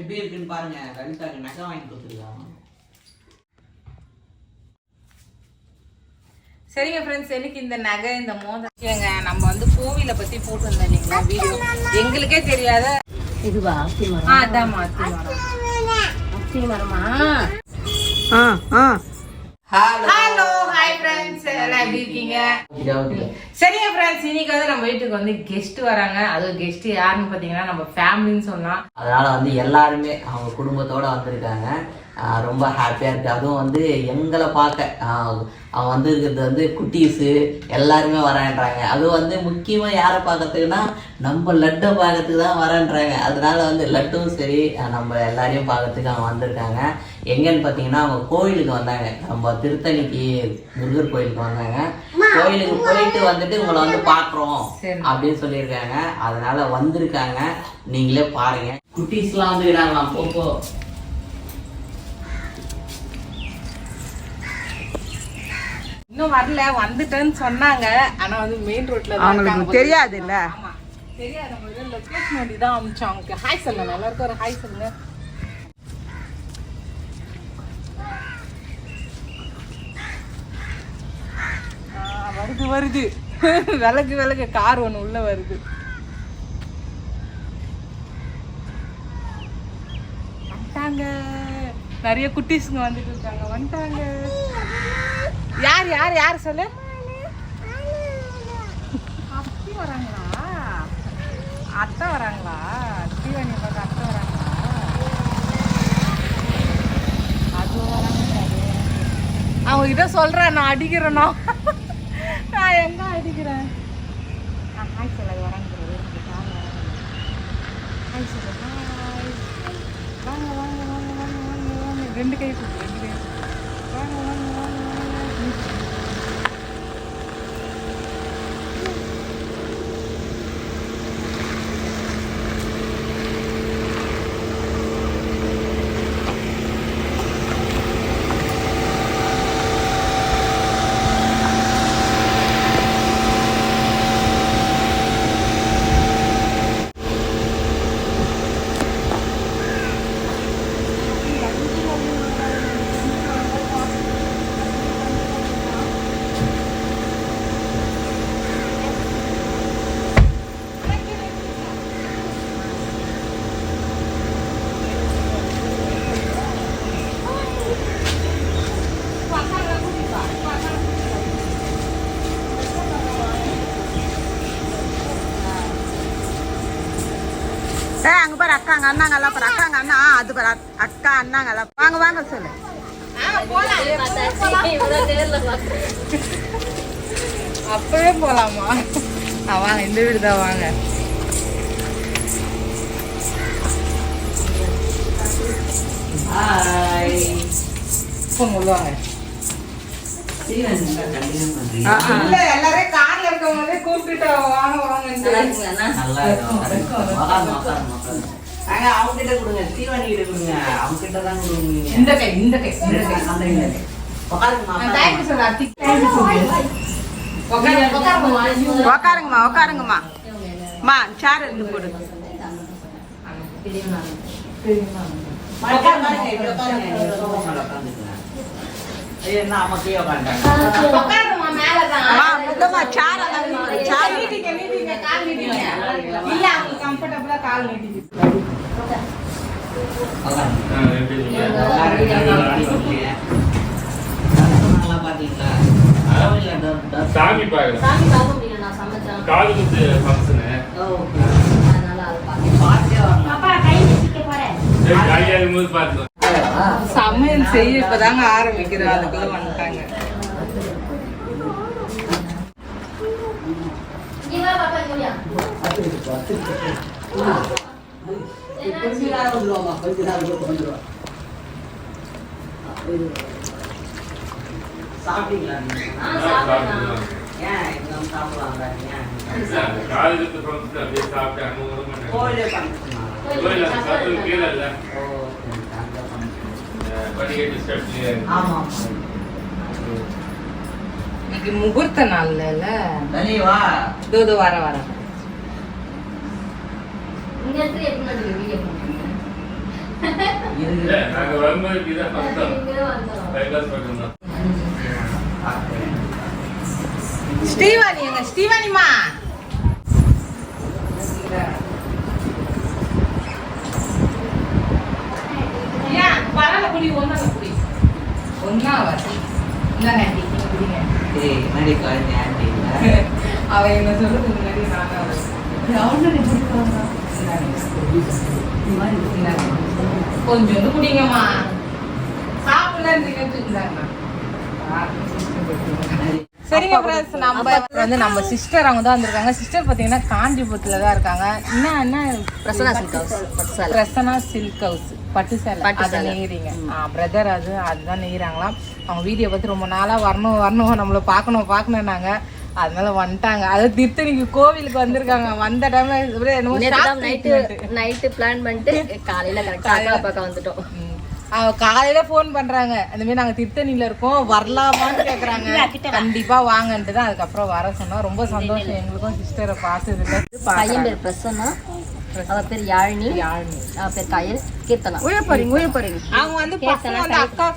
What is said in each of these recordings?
எப்படி இருக்குன்னு பாருங்க. லலிதாக்கு நகை வாங்கி கொடுத்துருக்காங்க. சரிங்க ஃப்ரெண்ட்ஸ், எனக்கு இந்த நகை இந்த மோதிரங்க நம்ம வந்து கோவிலை பத்தி போட்டு வந்தோம் இல்லைங்களா வீடியோ, எங்களுக்கே தெரியாத இதுவா அத்திமரம்? அதாம்மா அத்திமரமா. ஹலோ ஹாய் ஃப்ரெண்ட்ஸ், எல்லாம் எப்படி இருக்கீங்க? சரிங்க ஃப்ரெண்ட்ஸ், இன்னைக்கு வந்து நம்ம வீட்டுக்கு வந்து கெஸ்ட் வராங்க. அது கெஸ்ட் யாருன்னு பாத்தீங்கன்னா நம்ம ஃபேமிலின்னு சொல்லலாம். அதனால வந்து எல்லாருமே அவங்க குடும்பத்தோட வந்திருக்காங்க. ரொம்ப ஹாப்பியாக இருக்குது. அதுவும் வந்து எங்களை பார்க்க அவங்க வந்து இருக்கிறது வந்து குட்டீஸு எல்லாருமே வரேன்றாங்க. அதுவும் வந்து முக்கியமாக யாரை பார்க்கறதுக்குன்னா நம்ம லட்டை பார்க்கறதுக்கு தான் வரேன்றாங்க. அதனால வந்து லட்டும் சரி நம்ம எல்லாரையும் பார்க்கறதுக்கு அவங்க வந்திருக்காங்க. எங்கன்னு பார்த்தீங்கன்னா அவங்க கோயிலுக்கு வந்தாங்க. நம்ம திருத்தணிக்கு முருகர் கோயிலுக்கு வந்தாங்க. கோயிலுக்கு போயிட்டு வந்துட்டு உங்களை வந்து பார்க்குறோம் அப்படின்னு சொல்லியிருக்காங்க. அதனால வந்திருக்காங்க. நீங்களே பாருங்க. குட்டீஸ்லாம் வந்துக்கிறாங்களாம். போப்போ இன்னும் வரல, வந்துட்டேன்னு சொன்னாங்க. ஆனா வந்து மெயின் ரோட்ல அவங்களுக்கு தெரியாது இல்ல. ஆமா தெரியாது. நம்ம லொகேஷன் வண்டி தான் அனுப்பிச்சோம். அவங்களுக்கு ஹாய் சொல்லுங்க, எல்லாருக்கும் ஒரு ஹாய் சொல்லுங்க. வருது வருது விலகு கார் ஒண்ணு உள்ள வருது. வந்துட்டாங்க, நிறைய குட்டீஸுங்க வந்துட்டு இருக்காங்க. வந்துட்டாங்க. யார் யார் யார் சொல்லு. அப்படி வராங்களா? அத்தை வராங்களா? தீவனி பார்க்க அத்தை வராங்களா? அது வராங்க. அவங்க கிட்ட சொல்றேன், நான் அடிக்கிறேன்னா நான் எங்க அடிக்கிறேன். ஹாய் சொல்ல வராங்க. ஹாய் சொல்ல. ஹாய் வாங்க வாங்க வாங்க வாங்க வாங்க வாங்க. ரெண்டு கை வாங்க வாங்க வாங்க வாங்க. அங்க பாரு அக்காங்க அண்ணாங்கல்லாம் பாரு. அக்காங்க அண்ணா அது பாரு அக்கா அண்ணாங்கல்லாம். வாங்க வாங்க சொல்லு. அப்பவே போலாமா? வாங்க, இந்த வீடு தான். வாங்க. சொல்லுவாங்க. எல்லாரும் கார்ல இருக்கவங்க கூப்பிட்டு வாங்க வாங்க. அவங்க கிட்ட கொடுங்க, தீவனி கிட்ட கொடுங்க. அவங்க கிட்ட தான் கொடுங்க. இந்த கை இந்த கை உக்காருங்கம்மா உக்காருங்கம்மா. மா சேர் இருந்து போடு. சாமி சமையல் செய்ய இப்பதாங்க ஆரம்பிக்கிறோம். அதுக்குள்ள வந்துட்டாங்க. சாப்பிட்டீங்களா? ஏன் எல்லாம் சாப்பிடலாம். இன்னைக்கு முகூர்த்த நாள்ல தூது வர வர இருக்கு. நாங்க வரும்போது இதுதான் first தான். கைலாஸ் பக்கம் தான். ஸ்ரீவாணி எங்க ஸ்ரீவாணிமா ஏன் பரவாயில்ல குடி ஒன்னா குடி ஒன்னா வர இந்த ஆண்டி நீங்க குடிங்க ஏய் என்னடி குழந்தை ஆண்டி இல்ல அவ என்ன சொல்றது முன்னாடி நானா கொஞ்சம் குடிங்கம்மா சாப்பிடலாம். சரிங்க ஃப்ரெண்ட்ஸ், நம்ம சிஸ்டர் அவங்க தான் வந்திருக்காங்க. சிஸ்டர் பார்த்தீங்கன்னா காஞ்சிபுரத்தில் தான் இருக்காங்க. என்ன பிரசன்னா சில்க் ஹவுஸ் பட்டு சேலை அதை நெய்கிறீங்க. பிரதர் அதுதான் நெய்கிறாங்களாம். அவங்க வீடியோ பார்த்து ரொம்ப நாளாக வரணும் நம்மளை பார்க்கணும்னாங்க. அதனால வந்துட்டாங்க. அது திருத்தணிக்கு கோவிலுக்கு வந்திருக்காங்க. வந்த டைம்ல நைட்டு பிளான் பண்ணிட்டு காலையில கரெக்டாக பார்க்க வந்துட்டோம். காலையில போன் பண்றாங்க, இந்த மாதிரி நாங்க திருத்தணியில இருக்கோம் வரலாமான்னு கேக்குறாங்க. கண்டிப்பா வாங்கன்ட்டு தான் அதுக்கப்புறம் வர சொன்னோம். ரொம்ப சந்தோஷம் எங்களுக்கும் சிஸ்டரை பார்த்ததுல. பையன் பேர் பிரசன்னா, அவ பேர் யாழினி, அவ பேர் கயல், கீர்த்தனா. அவங்க வந்து பசங்க வந்து அக்கா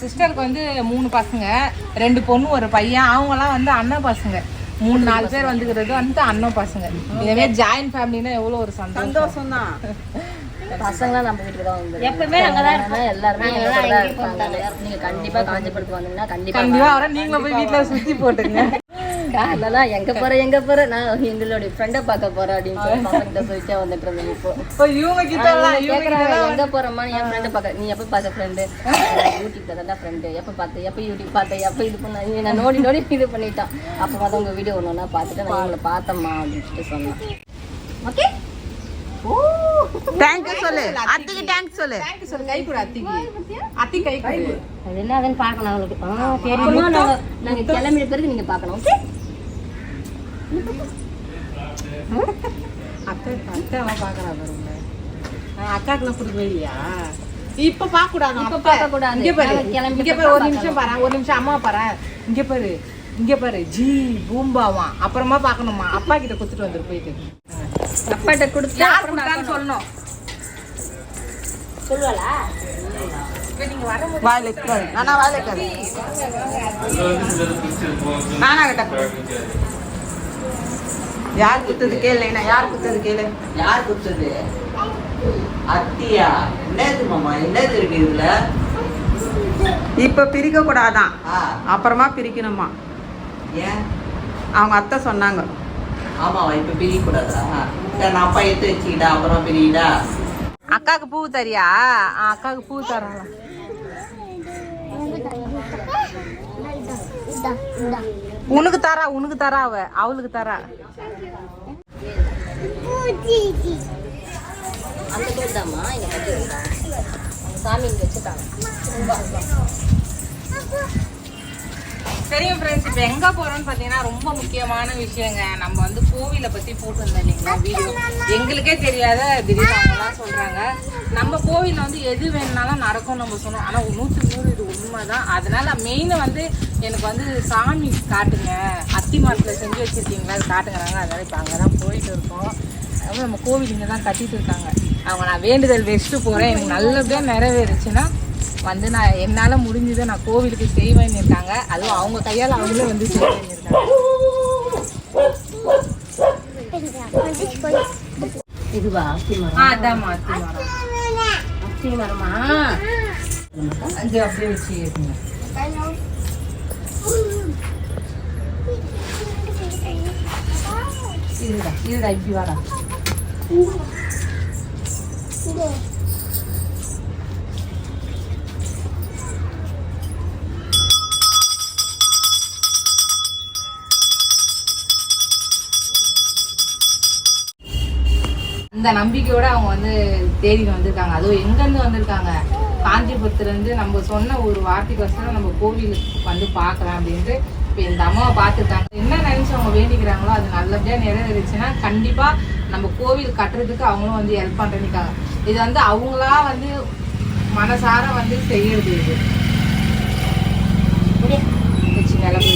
சிஸ்டருக்கு வந்து 3 பசங்க, 2 பொண்ணு 1 பையன். அவங்க எல்லாம் வந்து அண்ணன் பசங்க 3-4 பேர் வந்துக்கிறது வந்து அண்ணன் பசங்க. இதே ஜாயின்ட் ஃபேமிலினா எவ்வளவு ஒரு சந்தோஷம் தான். பசங்களாம் நம்ம வீட்டுக்கு தான் வந்து எப்பவுமே அங்கதான் இருப்போம். எல்லாருமே தான் இருப்பாங்க. நீங்க கண்டிப்பா காஞ்சிபுரத்துக்கு வந்தீங்கன்னா கண்டிப்பா வர நீங்களும் போய் வீட்டுல சுத்தி போட்டுங்க. அதெல்லாம் எங்க போற நான் எங்களுடைய ஃப்ரெண்டை பார்க்க போறேன் அப்படின்னு சொல்லி பசங்கிட்ட சொல்லிட்டே வந்துட்டு இருந்தேன். இப்போ இவங்க கிட்ட எங்க போறோமா, என் ஃப்ரெண்டை பார்க்க. நீ எப்ப பார்த்த ஃப்ரெண்டு? யூடியூப்ல தான் ஃப்ரெண்டு. எப்ப யூடியூப் பார்த்தேன், எப்ப இது பண்ண நான் நோடி இது பண்ணிட்டான். அப்ப தான் உங்க வீடியோ ஒண்ணு பார்த்துட்டு நான் இவங்களை பார்த்தம்மா அப்படின்னு சொன்னேன். ஓகே, தேங்க்யூ சொல்லு அத்திக்கு, தேங்க்ஸ் சொல்லு. கை கூட அத்தி கை கொடு. அது என்ன அதுன்னு பார்க்கலாம் அவங்களுக்கு. தெரியுமா, நாங்க கிளம்பின பிறகு நீங்க பார்க்கணும். ஓகே, அக்காவை பாக்குறாங்க. அக்காக்குலாம் கொடுக்கவே இல்லையா? இப்ப பார்க்க கூடாது. இப்ப பார்க்க கூடாது. இங்க பாரு ஒரு நிமிஷம் பாரு, ஒரு நிமிஷம் அம்மா பாரு. இங்க பாரு ஜி பூம்பாவா. அப்புறமா பாக்கணுமா? அப்பா கிட்ட கொடுத்துட்டு வந்துரு போயிட்டு. அப்பாட்ட கொடுத்து யாருன்னு சொல்லணும். சொல்லுவாளா? யார் குத்துது கேளு, யார் குத்துது கேளு. யார் குத்துது? அத்தியா? என்னது மாமா, என்னது இருக்கு இதுல? இப்ப பிரிக்க கூடாதான், ஆ, அப்புறமா பிரிக்கணுமா. ஏன்? அவங்க அத்தை சொன்னாங்க. ஆமாவா, இப்ப பிரிய கூடாதா? சரி, நான் அப்பா எடுத்து வச்சுக்கிட்டா அப்புறம் பிரியிடா. அக்காவுக்கு பூ தரியா? அக்காவுக்கு பூ தரலாம். உனக்கு தரா அவ, அவளுக்கு தரா. அந்த கோயில்தாம்மா இங்க கட்டிருக்கா. சாமி இங்க வச்சுட்டாங்க. சரிங்க ஃப்ரெண்ட்ஸ், இப்போ எங்கே போகிறோம்னு பார்த்தீங்கன்னா ரொம்ப முக்கியமான விஷயங்க. நம்ம வந்து கோவிலை பற்றி போட்டிருந்தோம் இல்லைங்களா வீடியோ. எங்களுக்கே தெரியாத திடீர்னு அவங்களாம் சொல்கிறாங்க நம்ம கோவிலில் வந்து எது வேணுனாலும் நடக்கும் நம்ம சொன்னோம். ஆனால் 100% இது உண்மை தான். அதனால மெயினை வந்து எனக்கு வந்து சாமி காட்டுங்க, அத்தி மரத்தில் செஞ்சு வச்சுருக்கீங்களா அது காட்டுங்கிறாங்க. அதனால இப்போ அங்கே தான் போயிட்டு இருக்கோம். அப்புறம் நம்ம கோவில் இங்கே தான் கட்டிட்டு இருக்காங்க. அவங்க நான் வேண்டுதல் வச்சுட்டு போகிறேன், எனக்கு நல்லபடியாக நிறைவேறுச்சுன்னா வந்து நான் என்னால் முடிஞ்சதை நான் கோவிலுக்கு செய்வேன்னு இருக்காங்க. அதுவும் அவங்க கையால் அவங்களே வந்து செய்வேன்னு இருக்காங்க. இதுவா அத்தி மரம்? அதாம்மா அத்தி மரம். அத்தி மரமா? அது அப்படியே வச்சு ஏற்றுங்க. இருடா இப்படி வாடா. இந்த நம்பிக்கையோட அவங்க வந்து தேடிட்டு வந்திருக்காங்க. அதுவும் எங்கேருந்து வந்திருக்காங்க? காஞ்சிபுரத்துலேருந்து. நம்ம சொன்ன ஒரு வார்த்தைக்கோசரம் நம்ம கோவிலுக்கு வந்து பார்க்கலாம் அப்படின்ட்டு இப்போ இந்த அம்மாவை பார்த்துருக்காங்க. என்ன நினச்சி அவங்க வேண்டிக்கிறாங்களோ அது நல்லபடியாக நிறைவேறிச்சுன்னா கண்டிப்பாக நம்ம கோவில் கட்டுறதுக்கு அவங்களும் வந்து ஹெல்ப் பண்ணுறதுக்காங்க. இது வந்து அவங்களா வந்து மனசார வந்து செய்யறது. இது வச்சு நிலவு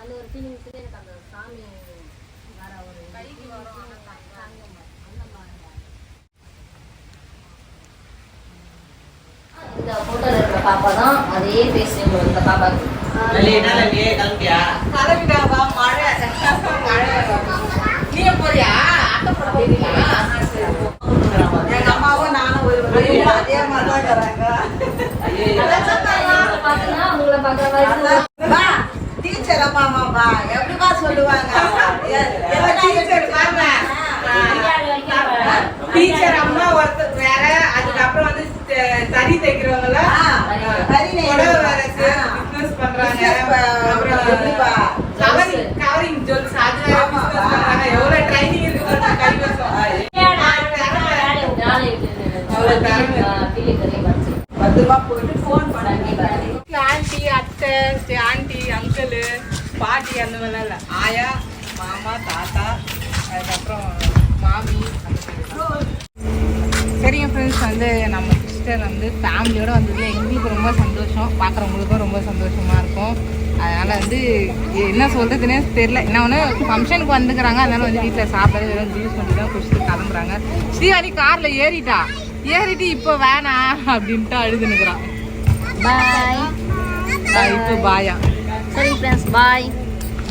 அந்த ஒரு ஃபீலிங்ஸ்ல எனக்கு அந்த சாமி வர ஒரு கைக்கு வர இந்த போட்டோல இருக்கிற பாப்பா தான் அதே பேசி இந்த பாப்பாக்கு கிளம்பியா கிளம்பிட்டாப்பா மழை நீ போறியா அட்டை போட போறீங்களா எங்க அம்மாவும் நானும் அதே மாதிரி தான் இருக்கிறாங்க உங்களை பார்க்குற மாதிரி டீச்சர் அம்மாமாப்பா எப்படிப்பா சொல்லுவாங்க டீச்சர் அம்மா ஒருத்தர் வேற, அதுக்கப்புறம் வந்து தறி தைக்கிறவங்கள பிசினஸ் பண்றாங்க, கவரிங் ஜுவல்ஸ் அது வேற பிசினஸ் பண்றாங்க. எவ்வளவு ட்ரைனிங் இருக்கு கைவசம். ஆண்டி அத்தை ஆண்டி அங்கிள் பாட்டி அந்த மாதிரிலாம் இல்லை, ஆயா மாமா தாத்தா அதுக்கப்புறம் மாமி. சரிங்க ஃப்ரெண்ட்ஸ், வந்து நம்ம சிஸ்டர் வந்து ஃபேமிலியோடு வந்தது எங்களுக்கு ரொம்ப சந்தோஷம், பார்க்குறவங்களுக்கும் ரொம்ப சந்தோஷமாக இருக்கும். அதனால் வந்து என்ன சொல்கிறதுனே தெரில. என்ன ஒன்று ஃபங்க்ஷனுக்கு வந்துக்கிறாங்க, அதனால் வந்து வீட்டில் சாப்பிட வெறும் ஜூஸ் பண்ணி தான் குடிச்சிட்டு கிளம்புறாங்க. ஸ்ரீவாணி காரில் ஏறிட்டு இப்போ வேணாம் அப்படின்ட்டு அழுதுனுக்குறான். பாய் இப்போ பாயா. சரி ஃப்ரெண்ட்ஸ், பாய்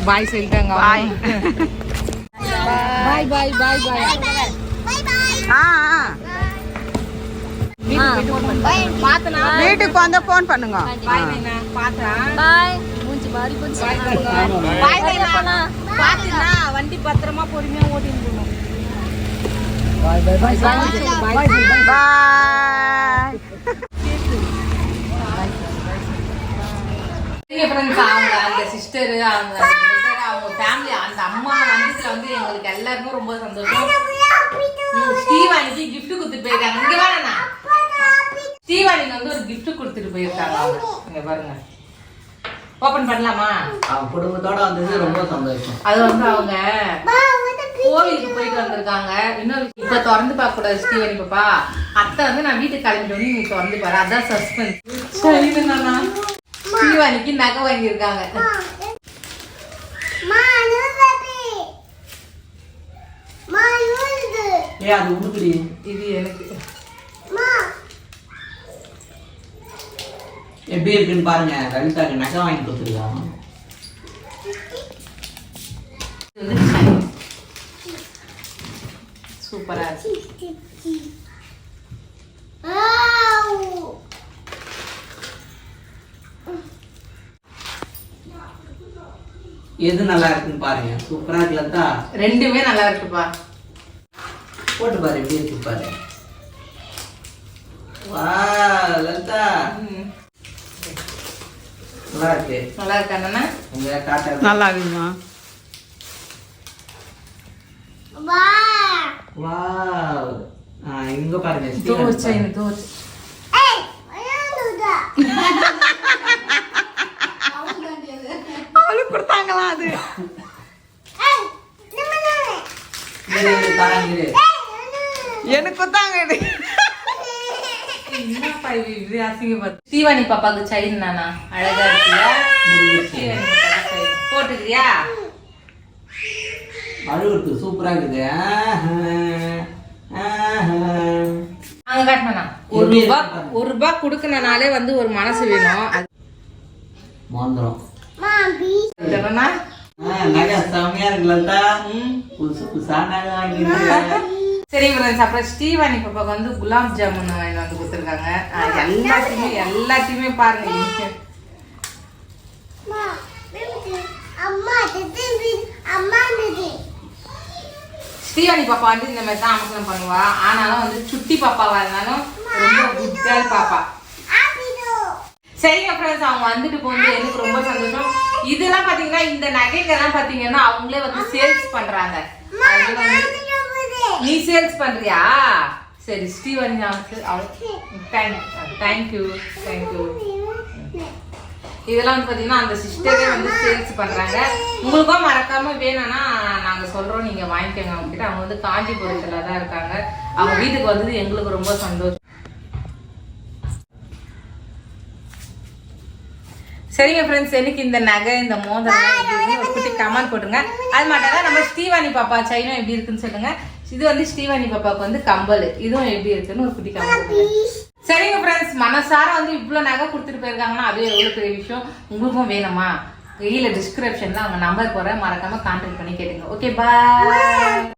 பாய் சொல்லிட்டாங்க. பாய் பாய் பாய் பாய் பாய். வீட்டுக்கு வந்து போன் பண்ணுங்க. பாய் மூஞ்சி மாறி போச்சு. பாய் பாத்தீங்கன்னா வண்டி பத்திரமா பொறுமையா ஓட்டிட்டு போகணும். பாய் பாய் பாய் பாய் பாய். அவங்க அந்த சிஸ்டர் அவங்க அவங்க ஃபேமிலி அந்த அம்மா வந்ததுல வந்து எங்களுக்கு எல்லாருக்கும் ரொம்ப சந்தோஷம். ஸ்ரீவாணிக்கு கிஃப்ட் கொடுத்துட்டு போயிருக்காங்க. இங்க வேணா ஸ்ரீவாணிக்கு வந்து ஒரு கிஃப்ட் கொடுத்துட்டு போயிருக்காங்க. இங்க பாருங்க, ஓபன் பண்ணலாமா? அவங்க குடும்பத்தோட வந்தது ரொம்ப சந்தோஷம். அது வந்து அவங்க கோவிலுக்கு போயிட்டு வந்திருக்காங்க. இன்னொரு இப்ப திறந்து பார்க்க கூடாது ஸ்ரீவாணி பாப்பா. அத்தை வந்து நான் வீட்டுக்கு கிளம்பிட்டு வந்து நீ திறந்து பாரு, அதான் சஸ்பென்ஸ். சரிங்கண்ணா, ஸ்ரீவாணிக்கு நகை வாங்கியிருக்காங்க. அது உனக்குடி, இது எனக்கு. எப்படி இருக்குன்னு பாருங்க. லலிதாக்கு நகை வாங்கி கொடுத்துருக்காங்க. சூப்பரா இருக்கு. எது நல்லா இருக்குன்னு பாருங்க. சூப்பரா இருக்குல்லதா? ரெண்டுமே நல்லா இருக்குப்பா. போட்டு பாரு எப்படி இருக்கு பாரு. வா லலிதா, நல்லா இருக்கு. நல்லா இருக்கா? உங்க காட்ட நல்லா இருக்குமா? வாவ். இங்க பாருங்க. அவளுக்கு கொடுத்தாங்களா? அது எனக்கு கொடுத்தாங்க. ஸ்ரீவாணி பாப்பாக்கு செயின் நானா அழகா இருக்கியா? போட்டுக்கிறியா? அழுகுறது சூப்பரா இருக்குது. அங்க காட்டினா ஒரு ரூபாய் கொடுக்கணும்னாலே வந்து ஒரு மனசு வேணும். மோந்திரம் என்னன்னா நகை செம்மையா இருக்குல்லதா? புதுசு புதுசா நகை வாங்கிட்டு. சரி ஃப்ரெண்ட்ஸ், அப்புறம் ஸ்ரீவாணி பாப்பாக்கு வந்து குலாப் ஜாமுன் வாங்கி வந்து கொடுத்துருக்காங்க. எல்லாத்தையுமே பாருங்க. ஸ்ரீவாணி பாப்பா வந்து இந்த மாதிரி தான் அமசனம் பண்ணுவா. ஆனாலும் வந்து சுட்டி பாப்பாவா இருந்தாலும் ரொம்ப குட் கேர்ள் பாப்பா. சரிங்க ஃப்ரெண்ட்ஸ், அவங்க வந்துட்டு போகுது எனக்கு ரொம்ப சந்தோஷம். இதெல்லாம் பாத்தீங்கன்னா இந்த நகைகள்லாம் பாத்தீங்கன்னா அவங்களே வந்து சேல்ஸ் பண்றாங்க. நீ சேல்ஸ் பண்றியா? சரி ஸ்ரீவாணி, தேங்க்யூ. இதெல்லாம் வந்து பாத்தீங்கன்னா அந்த சிஸ்டரே வந்து சேல்ஸ் பண்றாங்க. உங்களுக்கும் மறக்காம வேணும்னா நாங்க சொல்றோம், நீங்க வாங்கிக்கோங்க அவங்க கிட்ட. அவங்க வந்து காஞ்சிபுரத்துல தான் இருக்காங்க. அவங்க வீட்டுக்கு வந்தது எங்களுக்கு ரொம்ப சந்தோஷம். சரிங்க ஃப்ரெண்ட்ஸ், எனக்கு இந்த நகை இந்த மோதிரம் ஒரு குட்டி கமெண்ட் போட்டுருங்க. அது மட்டும் நம்ம ஸ்ரீவாணி பாப்பா சைனும் எப்படி இருக்குன்னு சொல்லுங்க. இது வந்து ஸ்ரீவாணி பாப்பாவுக்கு வந்து கம்பல், இதுவும் எப்படி இருக்குன்னு ஒரு குட்டி கமெண்ட் போட்டுருங்க. சரிங்க ஃப்ரெண்ட்ஸ், மனசார வந்து இவ்வளோ நகை கொடுத்துட்டு போயிருக்காங்கன்னா அது எவ்வளோ பெரிய விஷயம். உங்களுக்கும் வேணுமா? கீழே டிஸ்கிரிப்ஷன்ல அவங்க நம்பர் போறேன், மறக்காம கான்டாக்ட் பண்ணி கேட்டுங்க. ஓகே, பாய்.